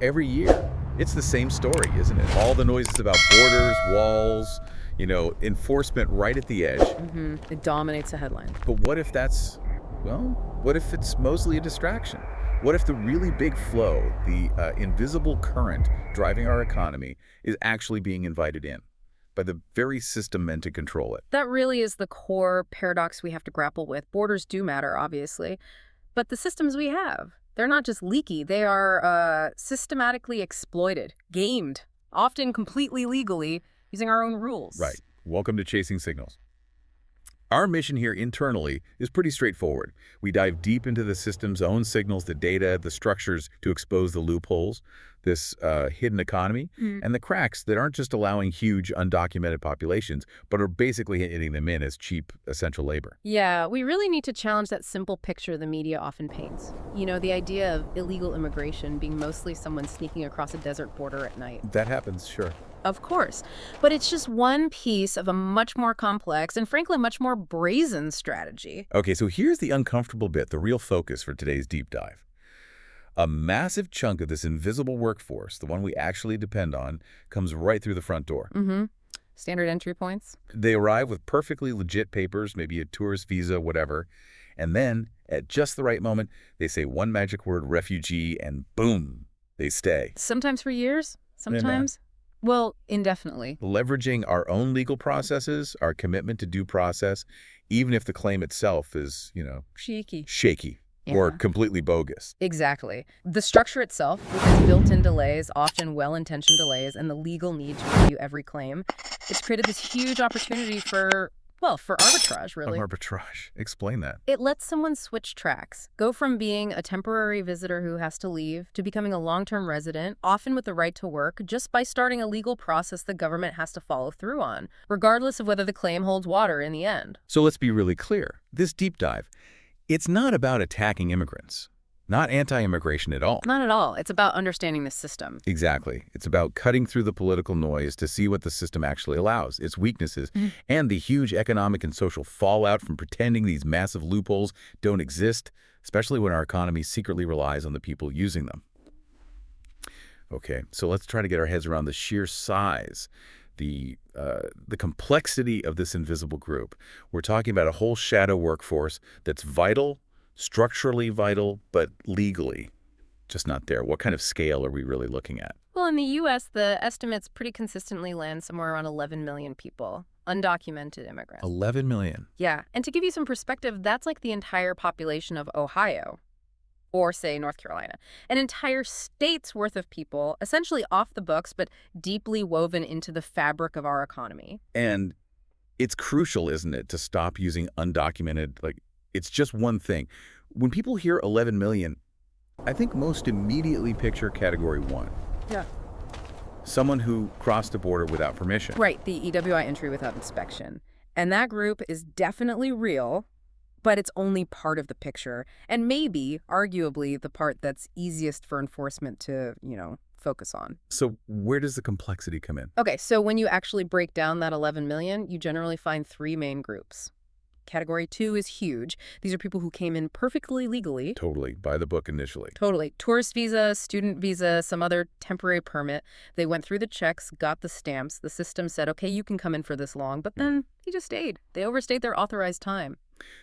every year. It's the same story, isn't it? All the noises about borders, walls, enforcement right at the edge. It dominates the headlines. But what if that's, well, what if it's mostly a distraction? What if the really big flow, the invisible current driving our economy, is actually being invited in by the very system meant to control it? That really is the core paradox we have to grapple with. Borders do matter, obviously, but the systems we have, they're not just leaky. They are systematically exploited, gamed, often completely legally, using our own rules. Right. Welcome to Chasing Signals. Our mission here internally is pretty straightforward. We dive deep into the system's own signals, the data, the structures to expose the loopholes, this hidden economy, and the cracks that aren't just allowing huge undocumented populations, but are basically hitting them in as cheap essential labor. Yeah, we really need to challenge that simple picture the media often paints. You know, the idea of illegal immigration being mostly someone sneaking across a desert border at night. That happens, sure. Of course. But it's just one piece of a much more complex and frankly much more brazen strategy. Okay, so here's the uncomfortable bit, the real focus for today's deep dive. A massive chunk of this invisible workforce, the one we actually depend on, comes right through the front door. Standard entry points? They arrive with perfectly legit papers, maybe a tourist visa, whatever, and then, at just the right moment, they say one magic word, refugee, and boom, they stay. Sometimes for years, sometimes... Well, indefinitely. Leveraging our own legal processes, our commitment to due process, even if the claim itself is, shaky or completely bogus. Exactly. The structure itself, with its built-in delays, often well-intentioned delays, and the legal need to review every claim, it's created this huge opportunity for arbitrage, really. Arbitrage. Explain that. It lets someone switch tracks, go from being a temporary visitor who has to leave to becoming a long-term resident, often with the right to work, just by starting a legal process the government has to follow through on, regardless of whether the claim holds water in the end. So let's be really clear. This deep dive, it's not about attacking immigrants. Not anti-immigration at all. Not at all. It's about understanding the system. Exactly. It's about cutting through the political noise to see what the system actually allows, its weaknesses, and the huge economic and social fallout from pretending these massive loopholes don't exist, especially when our economy secretly relies on the people using them. Okay, so let's try to get our heads around the sheer size, the complexity of this invisible group. We're talking about a whole shadow workforce that's vital, structurally vital, but legally just not there. What kind of scale are we really looking at? Well, in the U.S., the estimates pretty consistently land somewhere around 11 million people, undocumented immigrants. 11 million? Yeah, and to give you some perspective, that's like the entire population of Ohio, or say North Carolina. An entire state's worth of people, essentially off the books, but deeply woven into the fabric of our economy. And it's crucial, isn't it, to stop using undocumented, it's just one thing. When people hear 11 million, I think most immediately picture category 1. Yeah. Someone who crossed the border without permission. Right, the EWI entry without inspection. And that group is definitely real, but it's only part of the picture. And maybe, arguably, the part that's easiest for enforcement to, focus on. So where does the complexity come in? Okay, so when you actually break down that 11 million, you generally find 3 main groups. Category 2 is huge. These are people who came in perfectly legally. Totally. By the book initially. Totally. Tourist visa, student visa, some other temporary permit. They went through the checks, got the stamps. The system said, okay, you can come in for this long. But then he just stayed. They overstayed their authorized time.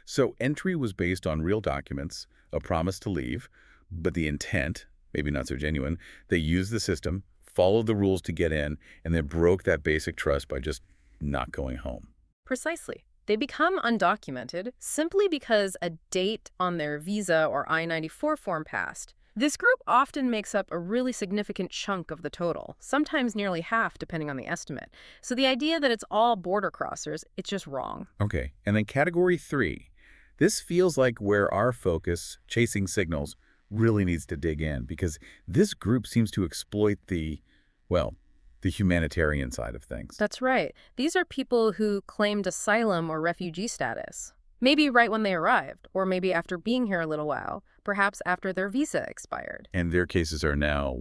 So entry was based on real documents, a promise to leave, but the intent, maybe not so genuine, they used the system, followed the rules to get in, and then broke that basic trust by just not going home. Precisely. They become undocumented simply because a date on their visa or I-94 form passed. This group often makes up a really significant chunk of the total, sometimes nearly half depending on the estimate. So the idea that it's all border crossers, it's just wrong. Okay, and then category 3. This feels like where our focus, chasing signals, really needs to dig in, because this group seems to exploit the humanitarian side of things. That's right. These are people who claimed asylum or refugee status. Maybe right when they arrived, or maybe after being here a little while, perhaps after their visa expired. And their cases are now,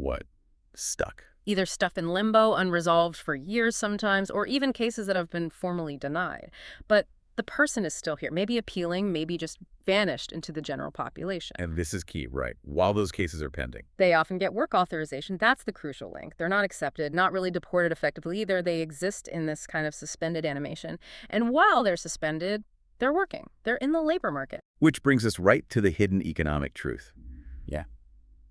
stuck? Either stuck in limbo, unresolved for years sometimes, or even cases that have been formally denied. But the person is still here, maybe appealing, maybe just vanished into the general population. And this is key, right? While those cases are pending. They often get work authorization. That's the crucial link. They're not accepted, not really deported effectively either. They exist in this kind of suspended animation. And while they're suspended, they're working. They're in the labor market. Which brings us right to the hidden economic truth. Yeah.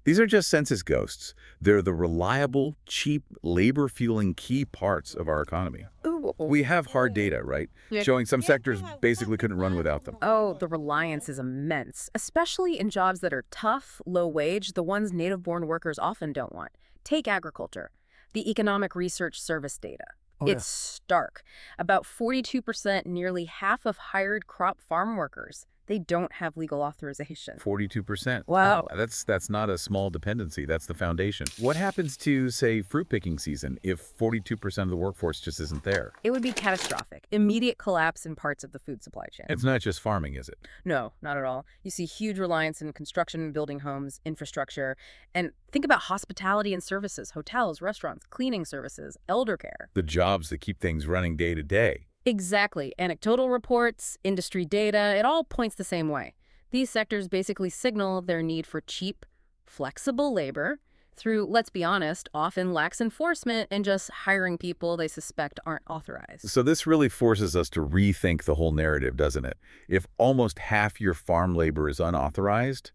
These are just census ghosts. They're the reliable, cheap, labor-fueling key parts of our economy. Ooh. We have hard data, right? Showing some sectors basically couldn't run without them. Oh, the reliance is immense, especially in jobs that are tough, low wage, the ones native-born workers often don't want. Take agriculture, the Economic Research Service data. It's stark. About 42%, nearly half of hired crop farm workers, they don't have legal authorization. 42%. Wow. That's not a small dependency. That's the foundation. What happens to, say, fruit picking season if 42% of the workforce just isn't there? It would be catastrophic. Immediate collapse in parts of the food supply chain. It's not just farming, is it? No, not at all. You see huge reliance in construction, building homes, infrastructure. And think about hospitality and services, hotels, restaurants, cleaning services, elder care. The jobs that keep things running day to day. Exactly. Anecdotal reports, industry data, it all points the same way. These sectors basically signal their need for cheap, flexible labor through, let's be honest, often lax enforcement and just hiring people they suspect aren't authorized. So this really forces us to rethink the whole narrative, doesn't it? If almost half your farm labor is unauthorized,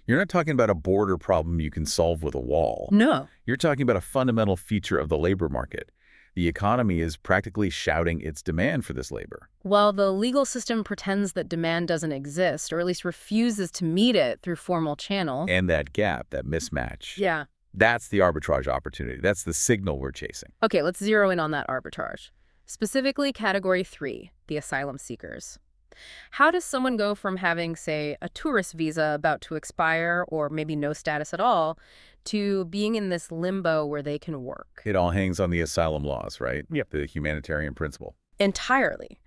you're not talking about a border problem you can solve with a wall. No. You're talking about a fundamental feature of the labor market. The economy is practically shouting its demand for this labor. Well, the legal system pretends that demand doesn't exist, or at least refuses to meet it through formal channels. And that gap, that mismatch. Yeah. That's the arbitrage opportunity. That's the signal we're chasing. Okay, let's zero in on that arbitrage. Specifically, Category 3, the asylum seekers. How does someone go from having, say, a tourist visa about to expire, or maybe no status at all, to being in this limbo where they can work? It all hangs on the asylum laws, right? Yep. The humanitarian principle. Entirely.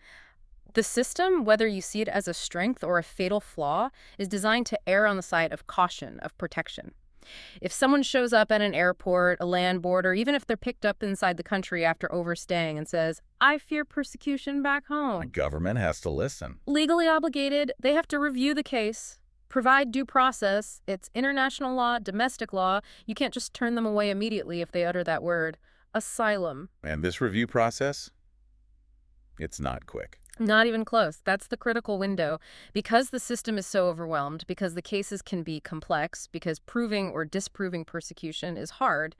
The system, whether you see it as a strength or a fatal flaw, is designed to err on the side of caution, of protection. If someone shows up at an airport, a land border, even if they're picked up inside the country after overstaying and says, "I fear persecution back home," The government has to listen. legally obligated, they have to review the case, provide due process. It's international law, domestic law. You can't just turn them away immediately if they utter that word. Asylum. And this review process, it's not quick. Not even close. That's the critical window. Because the system is so overwhelmed, because the cases can be complex, because proving or disproving persecution is hard,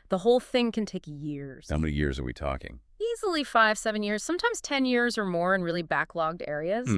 the whole thing can take years. How many years are we talking? Easily 5, 7 years, sometimes 10 years or more in really backlogged areas.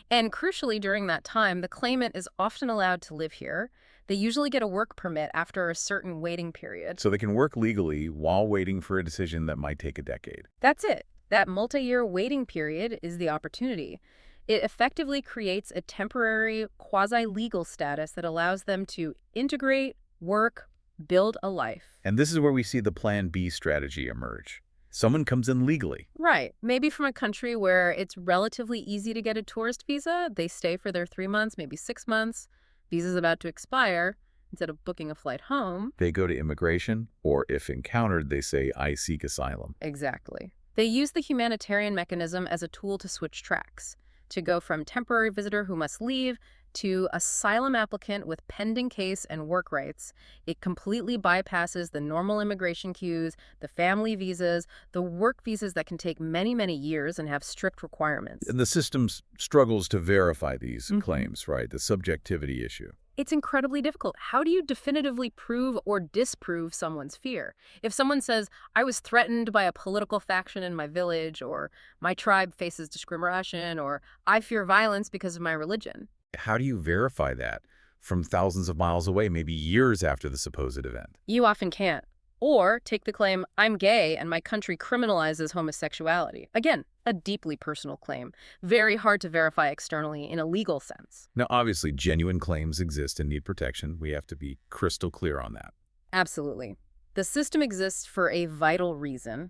And crucially, during that time, the claimant is often allowed to live here. They usually get a work permit after a certain waiting period. So they can work legally while waiting for a decision that might take a decade. That's it. That multi-year waiting period is the opportunity. It effectively creates a temporary quasi-legal status that allows them to integrate, work, build a life. And this is where we see the Plan B strategy emerge. Someone comes in legally. Right. Maybe from a country where it's relatively easy to get a tourist visa. They stay for their 3 months, maybe 6 months. Visa's about to expire. Instead of booking a flight home, They go to immigration, or if encountered, they say, "I seek asylum." exactly. They use the humanitarian mechanism as a tool to switch tracks, to go from temporary visitor who must leave to asylum applicant with pending case and work rights. It completely bypasses the normal immigration queues, the family visas, the work visas that can take many, many years and have strict requirements. And the system struggles to verify these claims, right? The subjectivity issue. It's incredibly difficult. How do you definitively prove or disprove someone's fear? If someone says, "I was threatened by a political faction in my village," or "my tribe faces discrimination," or "I fear violence because of my religion," How do you verify that from thousands of miles away, maybe years after the supposed event? you often can't. Or take the claim, "I'm gay and my country criminalizes homosexuality." Again, a deeply personal claim. Very hard to verify externally in a legal sense. Now, obviously, genuine claims exist and need protection. We have to be crystal clear on that. Absolutely. The system exists for a vital reason,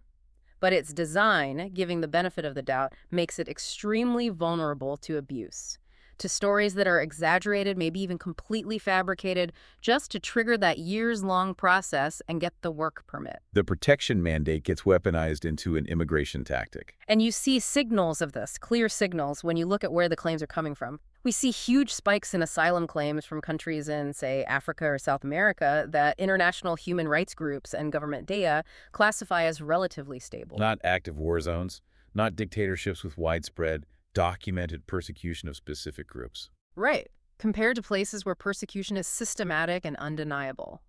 but its design, giving the benefit of the doubt, makes it extremely vulnerable to abuse. to stories that are exaggerated, maybe even completely fabricated, just to trigger that years-long process and get the work permit. The protection mandate gets weaponized into an immigration tactic. And you see signals of this, clear signals, when you look at where the claims are coming from. We see huge spikes in asylum claims from countries in, say, Africa or South America that international human rights groups and government data classify as relatively stable. Not active war zones, not dictatorships with widespread, documented persecution of specific groups. Right, compared to places where persecution is systematic and undeniable.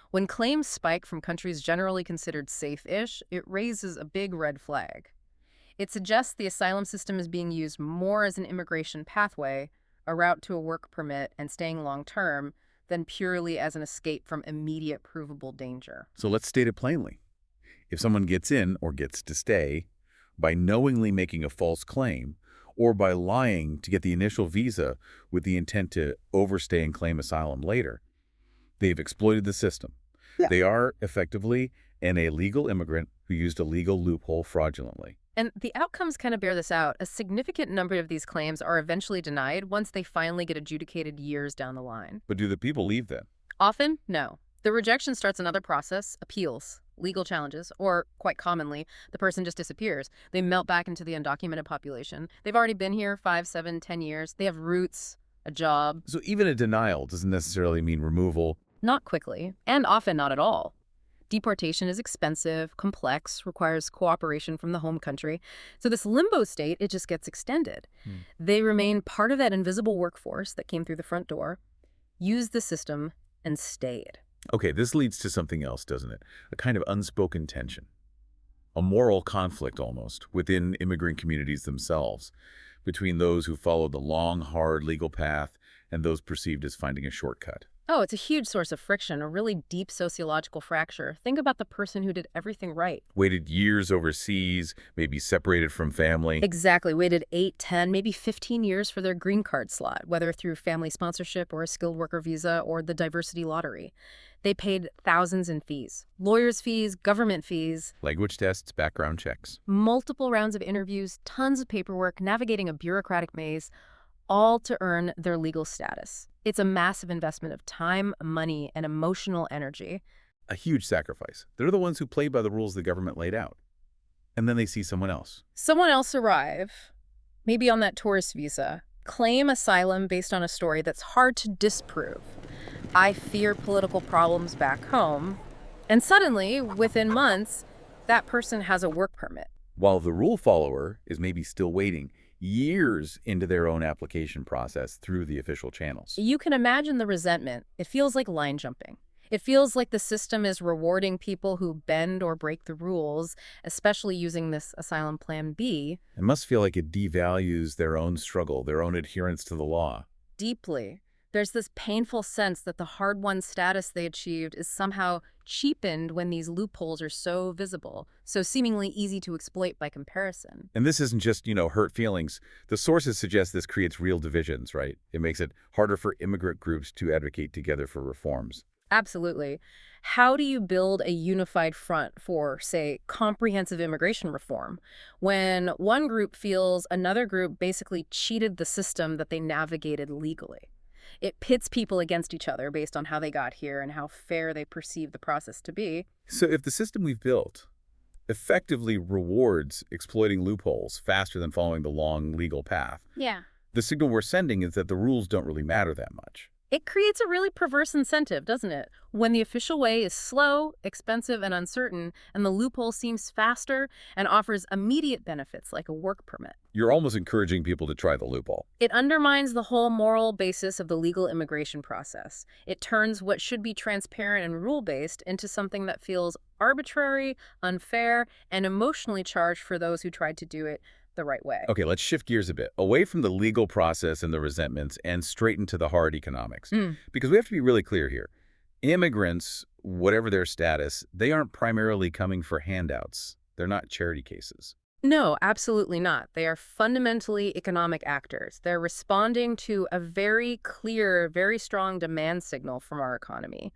When claims spike from countries generally considered safe-ish, it raises a big red flag. It suggests the asylum system is being used more as an immigration pathway, a route to a work permit and staying long-term, than purely as an escape from immediate provable danger. So let's state it plainly. If someone gets in or gets to stay by knowingly making a false claim or by lying to get the initial visa with the intent to overstay and claim asylum later, they've exploited the system. Yeah. They are effectively an illegal immigrant who used a legal loophole fraudulently. And the outcomes kind of bear this out. A significant number of these claims are eventually denied once they finally get adjudicated years down the line. But do the people leave then? Often, no. The rejection starts another process, appeals, legal challenges, or, quite commonly, the person just disappears. They melt back into the undocumented population. They've already been here 5, 7, 10 years. They have roots, a job. So even a denial doesn't necessarily mean removal. Not quickly, and often not at all. Deportation is expensive, complex, requires cooperation from the home country. So this limbo state, it just gets extended. They remain part of that invisible workforce that came through the front door, used the system, and stayed. Okay, this leads to something else, doesn't it? A kind of unspoken tension. A moral conflict, almost, within immigrant communities themselves, between those who follow the long, hard legal path and those perceived as finding a shortcut. Oh, it's a huge source of friction, a really deep sociological fracture. Think about the person who did everything right. Waited years overseas, maybe separated from family. Exactly. Waited 8, 10, maybe 15 years for their green card slot, whether through family sponsorship or a skilled worker visa or the diversity lottery. They paid thousands in fees. Lawyers' fees, government fees. Language tests, background checks. Multiple rounds of interviews, tons of paperwork, navigating a bureaucratic maze, all to earn their legal status. It's a massive investment of time, money, and emotional energy. A huge sacrifice. They're the ones who play by the rules the government laid out. And then they see someone else. Someone else arrive, maybe on that tourist visa, claim asylum based on a story that's hard to disprove. I fear political problems back home. And suddenly, within months, that person has a work permit. While the rule follower is maybe still waiting years into their own application process through the official channels. You can imagine the resentment. It feels like line jumping. It feels like the system is rewarding people who bend or break the rules, especially using this asylum plan B. It must feel like it devalues their own struggle, their own adherence to the law. Deeply. There's this painful sense that the hard-won status they achieved is somehow cheapened when these loopholes are so visible, so seemingly easy to exploit by comparison. And this isn't just, hurt feelings. The sources suggest this creates real divisions, right? It makes it harder for immigrant groups to advocate together for reforms. Absolutely. How do you build a unified front for, say, comprehensive immigration reform when one group feels another group basically cheated the system that they navigated legally? It pits people against each other based on how they got here and how fair they perceive the process to be. So if the system we've built effectively rewards exploiting loopholes faster than following the long legal path, the signal we're sending is that the rules don't really matter that much. It creates a really perverse incentive, doesn't it? When the official way is slow, expensive, and uncertain, and the loophole seems faster and offers immediate benefits like a work permit. You're almost encouraging people to try the loophole. It undermines the whole moral basis of the legal immigration process. It turns what should be transparent and rule-based into something that feels arbitrary, unfair, and emotionally charged for those who tried to do it the right way. Okay, let's shift gears a bit, away from the legal process and the resentments and straight into the hard economics. Because we have to be really clear here. Immigrants, whatever their status, they aren't primarily coming for handouts. They're not charity cases. No, absolutely not. They are fundamentally economic actors. They're responding to a very clear, very strong demand signal from our economy.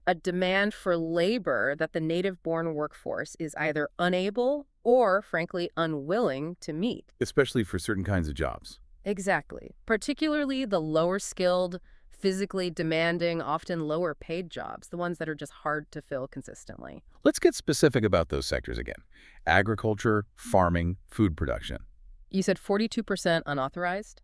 A demand for labor that the native-born workforce is either unable or, frankly, unwilling to meet. Especially for certain kinds of jobs. Exactly. Particularly the lower skilled, physically demanding, often lower paid jobs, the ones that are just hard to fill consistently. Let's get specific about those sectors again. Agriculture, farming, food production. You said 42% unauthorized?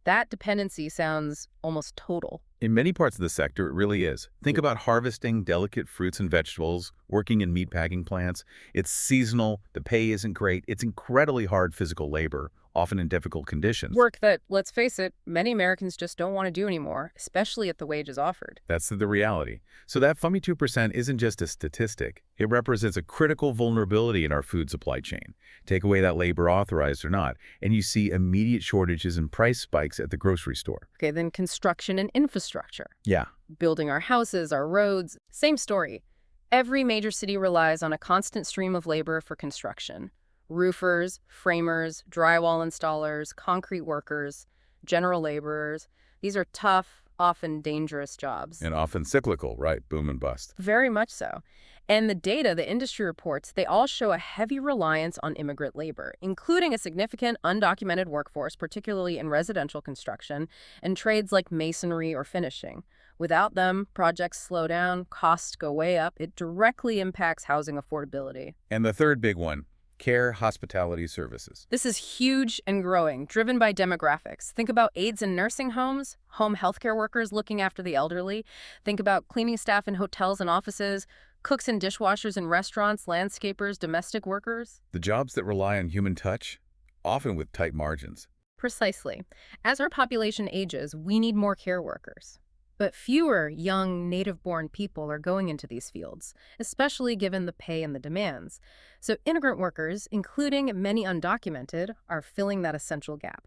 That dependency sounds almost total. In many parts of the sector, it really is. Think about harvesting delicate fruits and vegetables, working in meatpacking plants. It's seasonal, the pay isn't great, it's incredibly hard physical labor, often in difficult conditions. Work that, let's face it, many Americans just don't want to do anymore, especially at the wages offered. That's the reality. So that 22% isn't just a statistic. It represents a critical vulnerability in our food supply chain. Take away that labor, authorized or not, and you see immediate shortages and price spikes at the grocery store. Okay, then construction and infrastructure. Yeah. Building our houses, our roads, same story. Every major city relies on a constant stream of labor for construction. Roofers, framers, drywall installers, concrete workers, general laborers. These are tough, often dangerous jobs. And often cyclical, right? Boom and bust. Very much so. And the data, the industry reports, they all show a heavy reliance on immigrant labor, including a significant undocumented workforce, particularly in residential construction and trades like masonry or finishing. Without them, projects slow down, costs go way up. It directly impacts housing affordability. And the third big one, care, hospitality services. This is huge and growing, driven by demographics. Think about aides in nursing homes, home healthcare workers looking after the elderly. Think about cleaning staff in hotels and offices, cooks and dishwashers in restaurants, landscapers, domestic workers. The jobs that rely on human touch, often with tight margins. Precisely. As our population ages, we need more care workers. But fewer young, native-born people are going into these fields, especially given the pay and the demands. So immigrant workers, including many undocumented, are filling that essential gap.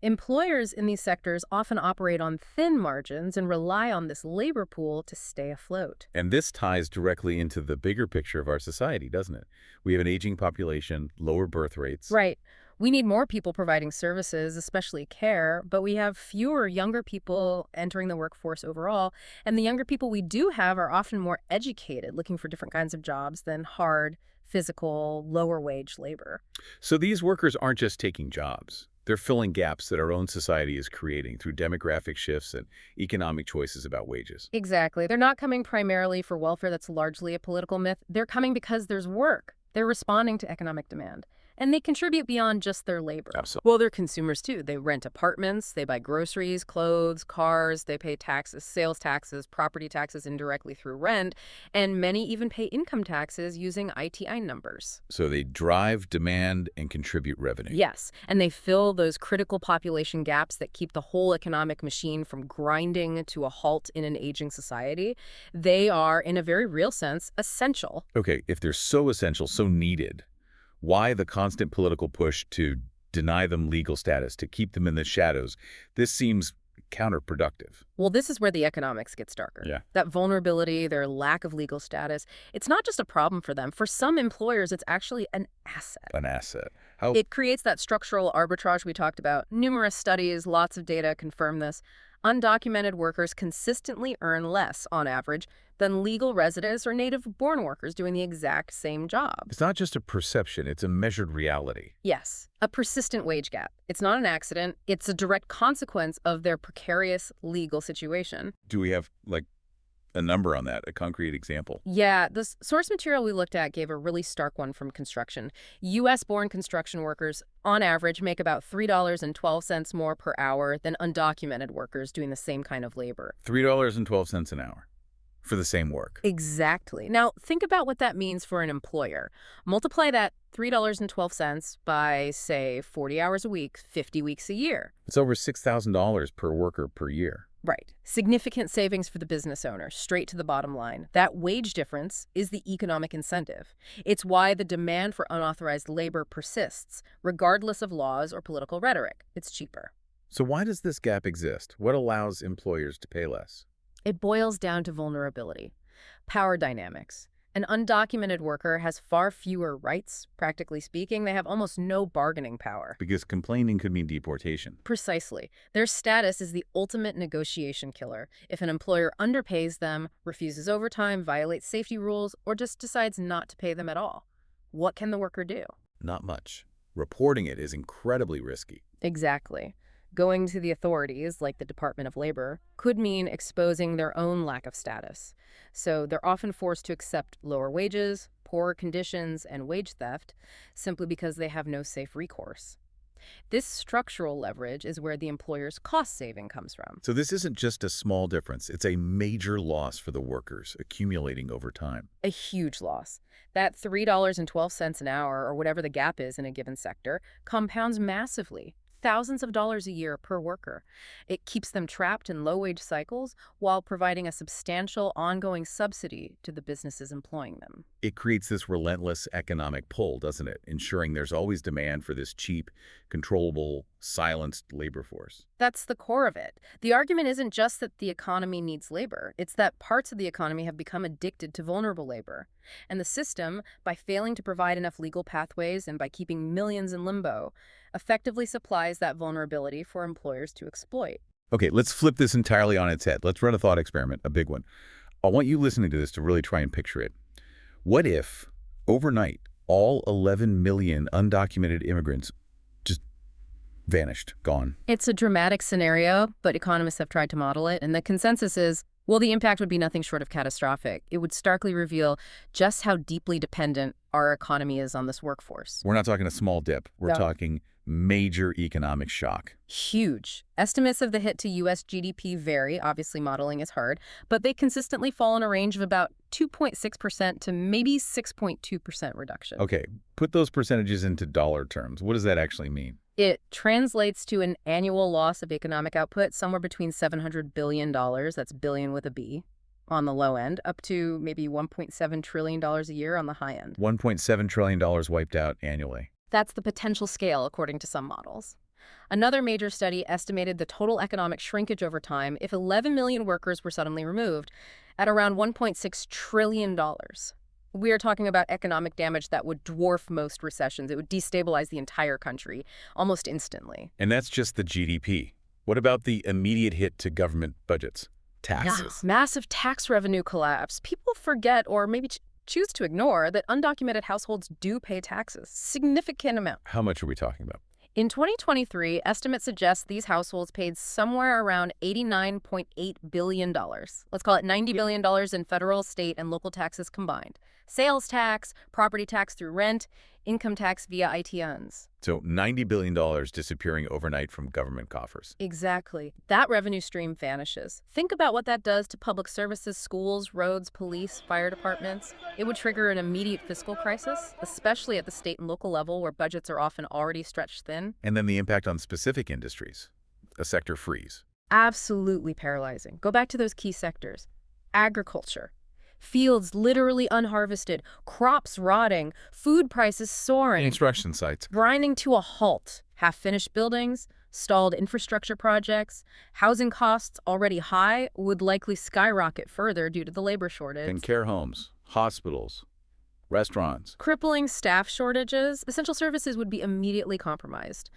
Employers in these sectors often operate on thin margins and rely on this labor pool to stay afloat. And this ties directly into the bigger picture of our society, doesn't it? We have an aging population, lower birth rates. Right. We need more people providing services, especially care, but we have fewer younger people entering the workforce overall, and the younger people we do have are often more educated, looking for different kinds of jobs than hard, physical, lower-wage labor. So these workers aren't just taking jobs. They're filling gaps that our own society is creating through demographic shifts and economic choices about wages. Exactly. They're not coming primarily for welfare. That's largely a political myth. They're coming because there's work. They're responding to economic demand. And they contribute beyond just their labor. Absolutely. Well, they're consumers too. They rent apartments, they buy groceries, clothes, cars, they pay taxes, sales taxes, property taxes indirectly through rent, and many even pay income taxes using ITI numbers. So they drive demand and contribute revenue. Yes, and they fill those critical population gaps that keep the whole economic machine from grinding to a halt in an aging society. They are, in a very real sense, essential. Okay, if they're so essential, so needed, why the constant political push to deny them legal status, to keep them in the shadows? This seems counterproductive. Well, this is where the economics gets darker. Yeah. That vulnerability, their lack of legal status, it's not just a problem for them. For some employers, it's actually an asset. An asset. How? It creates that structural arbitrage we talked about. Numerous studies, lots of data confirm this. Undocumented workers consistently earn less, on average, than legal residents or native-born workers doing the exact same job. It's not just a perception, it's a measured reality. Yes, a persistent wage gap. It's not an accident. It's a direct consequence of their precarious legal situation. Do we have, like, a number on that, a concrete example? Yeah, the source material we looked at gave a really stark one from construction. U.S.-born construction workers, on average, make about $3.12 more per hour than undocumented workers doing the same kind of labor. $3.12 an hour for the same work. Exactly. Now, think about what that means for an employer. Multiply that $3.12 by, say, 40 hours a week, 50 weeks a year. It's over $6,000 per worker per year. Right. Significant savings for the business owner, straight to the bottom line. That wage difference is the economic incentive. It's why the demand for unauthorized labor persists, regardless of laws or political rhetoric. It's cheaper. So why does this gap exist? What allows employers to pay less? It boils down to vulnerability, power dynamics. An undocumented worker has far fewer rights, practically speaking. They have almost no bargaining power. Because complaining could mean deportation. Precisely. Their status is the ultimate negotiation killer. If an employer underpays them, refuses overtime, violates safety rules, or just decides not to pay them at all, what can the worker do? Not much. Reporting it is incredibly risky. Exactly. Going to the authorities, like the Department of Labor, could mean exposing their own lack of status. So they're often forced to accept lower wages, poorer conditions, and wage theft simply because they have no safe recourse. This structural leverage is where the employer's cost saving comes from. So this isn't just a small difference. It's a major loss for the workers, accumulating over time. A huge loss. That $3.12 an hour, or whatever the gap is in a given sector, compounds massively. Thousands of dollars a year per worker. It keeps them trapped in low-wage cycles while providing a substantial ongoing subsidy to the businesses employing them. It creates this relentless economic pull, doesn't it? Ensuring there's always demand for this cheap, controllable, silenced labor force. That's the core of it. The argument isn't just that the economy needs labor. It's that parts of the economy have become addicted to vulnerable labor. And the system, by failing to provide enough legal pathways and by keeping millions in limbo, effectively supplies that vulnerability for employers to exploit. Okay, let's flip this entirely on its head. Let's run a thought experiment, a big one. I want you listening to this to really try and picture it. What if, overnight, all 11 million undocumented immigrants just vanished, gone? It's a dramatic scenario, but economists have tried to model it, and the consensus is, well, the impact would be nothing short of catastrophic. It would starkly reveal just how deeply dependent our economy is on this workforce. We're not talking a small dip. We're No. talking major economic shock. Huge. Estimates of the hit to U.S. GDP vary. Obviously, modeling is hard, but they consistently fall in a range of about 2.6% to maybe 6.2% reduction. Okay, put those percentages into dollar terms. What does that actually mean? It translates to an annual loss of economic output somewhere between $700 billion, that's billion with a B, on the low end, up to maybe $1.7 trillion a year on the high end. $1.7 trillion wiped out annually. That's the potential scale, according to some models. Another major study estimated the total economic shrinkage over time if 11 million workers were suddenly removed at around $1.6 trillion. We are talking about economic damage that would dwarf most recessions. It would destabilize the entire country almost instantly. And that's just the GDP. What about the immediate hit to government budgets? Taxes. Yeah, massive tax revenue collapse. People forget or maybe choose to ignore that undocumented households do pay taxes, significant amount. How much are we talking about? In 2023, estimates suggest these households paid somewhere around $89.8 billion. Let's call it $90 billion in federal, state, and local taxes combined. Sales tax, property tax through rent, income tax via ITNs. So $90 billion disappearing overnight from government coffers. Exactly. That revenue stream vanishes. Think about what that does to public services, schools, roads, police, fire departments. It would trigger an immediate fiscal crisis, especially at the state and local level where budgets are often already stretched thin. And then the impact on specific industries. A sector freeze. Absolutely paralyzing. Go back to those key sectors. Agriculture. Fields literally unharvested, crops rotting, food prices soaring. Construction sites. Grinding to a halt. Half-finished buildings, stalled infrastructure projects, housing costs already high would likely skyrocket further due to the labor shortage. And care homes, hospitals, restaurants. Crippling staff shortages, essential services would be immediately compromised.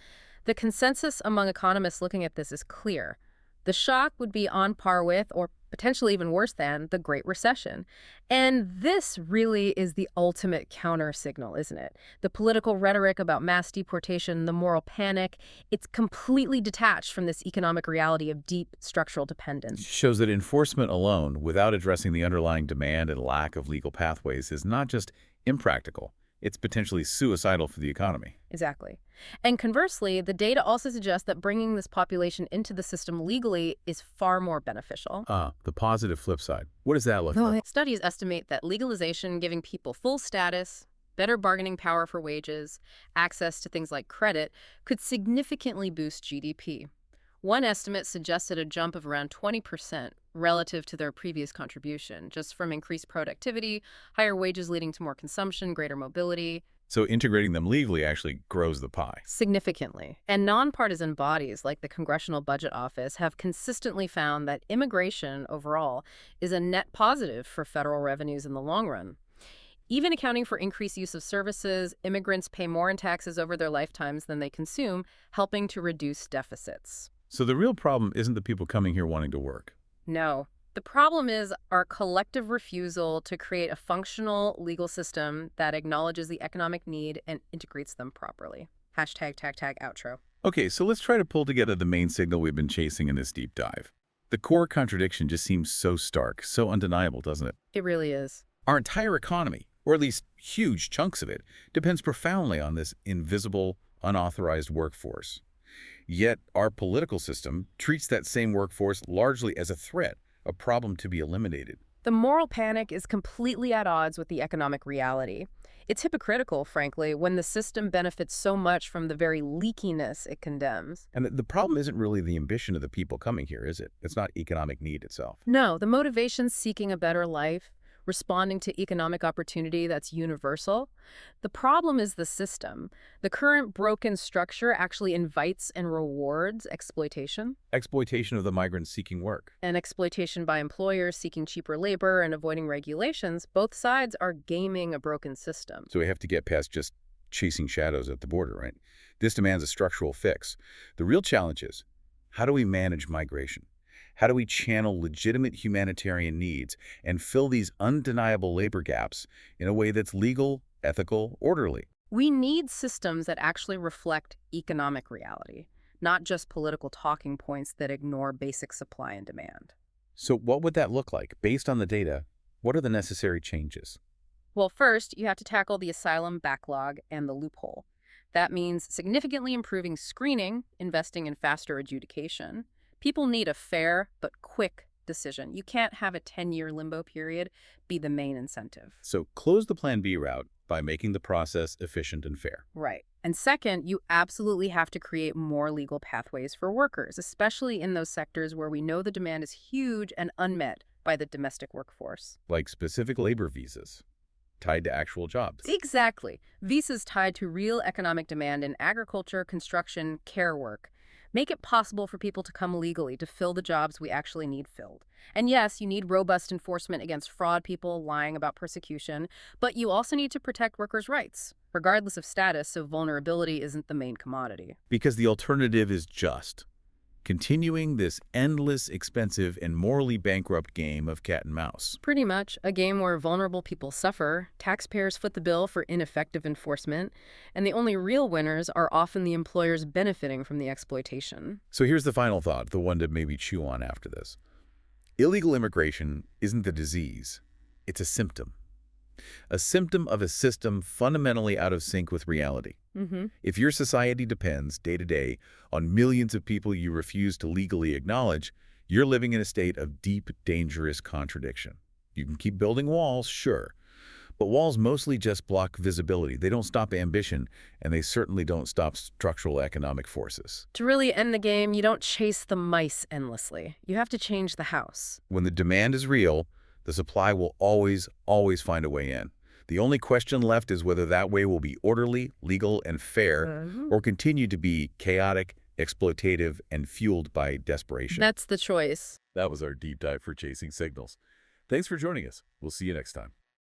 The consensus among economists looking at this is clear. The shock would be on par with, or potentially even worse than, the Great Recession. And this really is the ultimate counter-signal, isn't it? The political rhetoric about mass deportation, the moral panic, it's completely detached from this economic reality of deep structural dependence. Shows that enforcement alone, without addressing the underlying demand and lack of legal pathways, is not just impractical, it's potentially suicidal for the economy. Exactly. And conversely, the data also suggests that bringing this population into the system legally is far more beneficial. The positive flip side. What does that look like? Studies estimate that legalization, giving people full status, better bargaining power for wages, access to things like credit, could significantly boost GDP. One estimate suggested a jump of around 20% relative to their previous contribution, just from increased productivity, higher wages leading to more consumption, greater mobility. So integrating them legally actually grows the pie. Significantly. And nonpartisan bodies like the Congressional Budget Office have consistently found that immigration overall is a net positive for federal revenues in the long run. Even accounting for increased use of services, immigrants pay more in taxes over their lifetimes than they consume, helping to reduce deficits. So the real problem isn't the people coming here wanting to work. No. The problem is our collective refusal to create a functional legal system that acknowledges the economic need and integrates them properly. #TAG outro. Okay, so let's try to pull together the main signal we've been chasing in this deep dive. The core contradiction just seems so stark, so undeniable, doesn't it? It really is. Our entire economy, or at least huge chunks of it, depends profoundly on this invisible, unauthorized workforce. Yet our political system treats that same workforce largely as a threat, a problem to be eliminated. The moral panic is completely at odds with the economic reality. It's hypocritical, frankly, when the system benefits so much from the very leakiness it condemns. And the problem isn't really the ambition of the people coming here, is it? It's not economic need itself. No, the motivation's seeking a better life, responding to economic opportunity that's universal. The problem is the system. The current broken structure actually invites and rewards exploitation, Exploitation of the migrants seeking work. and exploitation by employers seeking cheaper labor and avoiding regulations. Both sides are gaming a broken system. So we have to get past just chasing shadows at the border, right? This demands a structural fix. The real challenge is, how do we manage migration? How do we channel legitimate humanitarian needs and fill these undeniable labor gaps in a way that's legal, ethical, orderly? We need systems that actually reflect economic reality, not just political talking points that ignore basic supply and demand. So what would that look like? Based on the data, what are the necessary changes? Well, first, you have to tackle the asylum backlog and the loophole. That means significantly improving screening, investing in faster adjudication. People need a fair but quick decision. You can't have a 10-year limbo period be the main incentive. So close the Plan B route by making the process efficient and fair. Right. And second, you absolutely have to create more legal pathways for workers, especially in those sectors where we know the demand is huge and unmet by the domestic workforce. Like specific labor visas tied to actual jobs. Exactly. Visas tied to real economic demand in agriculture, construction, care work. Make it possible for people to come legally to fill the jobs we actually need filled. And yes, you need robust enforcement against fraud people lying about persecution, but you also need to protect workers' rights, regardless of status, so vulnerability isn't the main commodity. Because the alternative is just continuing this endless, expensive, and morally bankrupt game of cat and mouse. Pretty much a game where vulnerable people suffer, taxpayers foot the bill for ineffective enforcement, and the only real winners are often the employers benefiting from the exploitation. So here's the final thought, the one to maybe chew on after this. Illegal immigration isn't the disease, it's a symptom. A symptom of a system fundamentally out of sync with reality. If your society depends, day to day, on millions of people you refuse to legally acknowledge, you're living in a state of deep, dangerous contradiction. You can keep building walls, sure, but walls mostly just block visibility. They don't stop ambition, and they certainly don't stop structural economic forces. To really end the game, you don't chase the mice endlessly. You have to change the house. When the demand is real, the supply will always find a way in. The only question left is whether that way will be orderly, legal, and fair, or continue to be chaotic, exploitative, and fueled by desperation. That's the choice. That was our deep dive for Chasing Signals. Thanks for joining us. We'll see you next time.